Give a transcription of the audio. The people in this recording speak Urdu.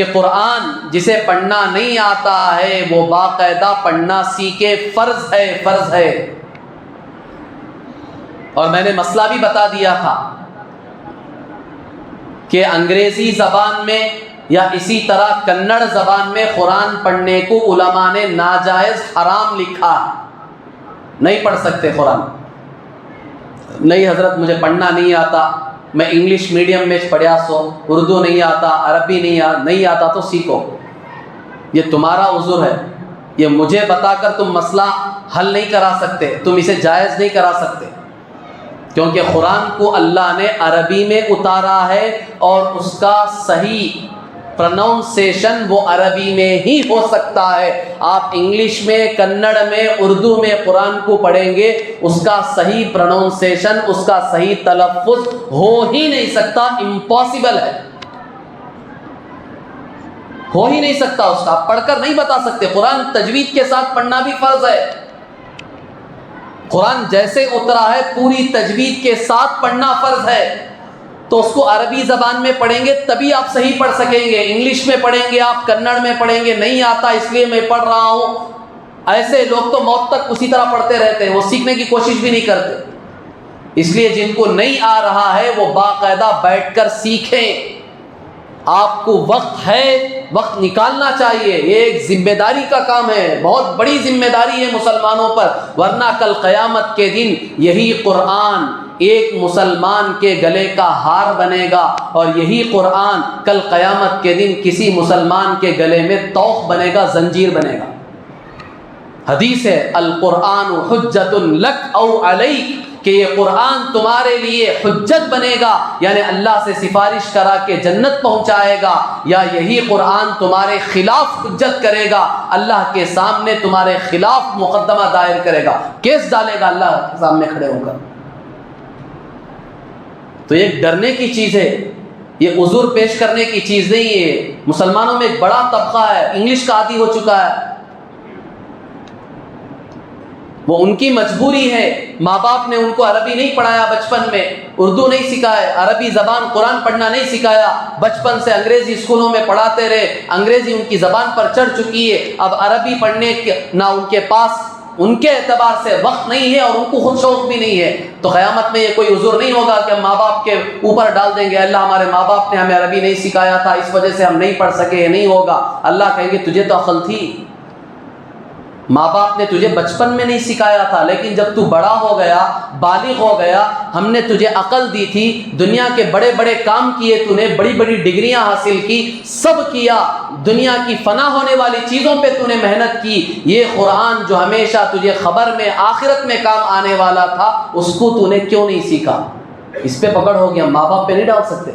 کہ قرآن جسے پڑھنا نہیں آتا ہے وہ باقاعدہ پڑھنا سیکھے، فرض ہے، فرض ہے۔ اور میں نے مسئلہ بھی بتا دیا تھا کہ انگریزی زبان میں یا اسی طرح کنڑ زبان میں قرآن پڑھنے کو علماء نے ناجائز حرام لکھا، نہیں پڑھ سکتے قرآن۔ نہیں حضرت مجھے پڑھنا نہیں آتا، میں انگلش میڈیم میں پڑھیا سو، اردو نہیں آتا، عربی نہیں آتا تو سیکھو، یہ تمہارا عذر ہے، یہ مجھے بتا کر تم مسئلہ حل نہیں کرا سکتے، تم اسے جائز نہیں کرا سکتے، کیونکہ قرآن کو اللہ نے عربی میں اتارا ہے اور اس کا صحیح پروننسیشن وہ عربی میں ہی ہو سکتا ہے۔ آپ انگلش میں، کنڑ میں، اردو میں قرآن کو پڑھیں گے، اس کا صحیح پروننسیشن، اس کا صحیح تلفظ ہو ہی نہیں سکتا، امپاسبل ہے، ہو ہی نہیں سکتا، اس کا آپ پڑھ کر نہیں بتا سکتے۔ قرآن تجوید کے ساتھ پڑھنا بھی فرض ہے، قرآن جیسے اترا ہے پوری تجوید کے ساتھ پڑھنا فرض ہے، تو اس کو عربی زبان میں پڑھیں گے تبھی آپ صحیح پڑھ سکیں گے۔ انگلش میں پڑھیں گے آپ، کنڑ میں پڑھیں گے، نہیں آتا اس لیے میں پڑھ رہا ہوں، ایسے لوگ تو موت تک اسی طرح پڑھتے رہتے ہیں، وہ سیکھنے کی کوشش بھی نہیں کرتے۔ اس لیے جن کو نہیں آ رہا ہے وہ باقاعدہ بیٹھ کر سیکھیں، آپ کو وقت ہے، وقت نکالنا چاہیے، یہ ایک ذمہ داری کا کام ہے، بہت بڑی ذمہ داری ہے مسلمانوں پر، ورنہ کل قیامت کے دن یہی قرآن ایک مسلمان کے گلے کا ہار بنے گا، اور یہی قرآن کل قیامت کے دن کسی مسلمان کے گلے میں طوق بنے گا، زنجیر بنے گا۔ حدیث ہے القرآن حجت لک او علیک، کہ یہ قرآن تمہارے لیے حجت بنے گا، یعنی اللہ سے سفارش کرا کے جنت پہنچائے گا، یا یہی قرآن تمہارے خلاف حجت کرے گا، اللہ کے سامنے تمہارے خلاف مقدمہ دائر کرے گا، کیس ڈالے گا اللہ کے سامنے کھڑے ہو کر۔ تو یہ ڈرنے کی چیز ہے، یہ عذر پیش کرنے کی چیز نہیں ہے۔ مسلمانوں میں ایک بڑا طبقہ ہے انگلش کا عادی ہو چکا ہے، وہ ان کی مجبوری ہے، ماں باپ نے ان کو عربی نہیں پڑھایا بچپن میں، اردو نہیں سکھایا، عربی زبان قرآن پڑھنا نہیں سکھایا، بچپن سے انگریزی اسکولوں میں پڑھاتے رہے، انگریزی ان کی زبان پر چڑھ چکی ہے، اب عربی پڑھنے نہ ان کے پاس ان کے اعتبار سے وقت نہیں ہے اور ان کو خود شوق بھی نہیں ہے، تو قیامت میں یہ کوئی عذر نہیں ہوگا کہ ہم ماں باپ کے اوپر ڈال دیں گے اللہ ہمارے ماں باپ نے ہمیں عربی نہیں سکھایا تھا اس وجہ سے ہم نہیں پڑھ سکے، یہ نہیں ہوگا۔ اللہ کہیں گے تجھے تو عقل تھی، ماں باپ نے تجھے بچپن میں نہیں سکھایا تھا، لیکن جب تو بڑا ہو گیا، بالغ ہو گیا، ہم نے تجھے عقل دی تھی، دنیا کے بڑے بڑے کام کیے، تو نے بڑی بڑی ڈگریاں حاصل کی، سب کیا، دنیا کی فنا ہونے والی چیزوں پہ تو نے محنت کی، یہ قرآن جو ہمیشہ تجھے خبر میں آخرت میں کام آنے والا تھا، اس کو تو نے کیوں نہیں سیکھا؟ اس پہ پکڑ ہو گیا، ماں باپ پہ نہیں ڈال سکتے۔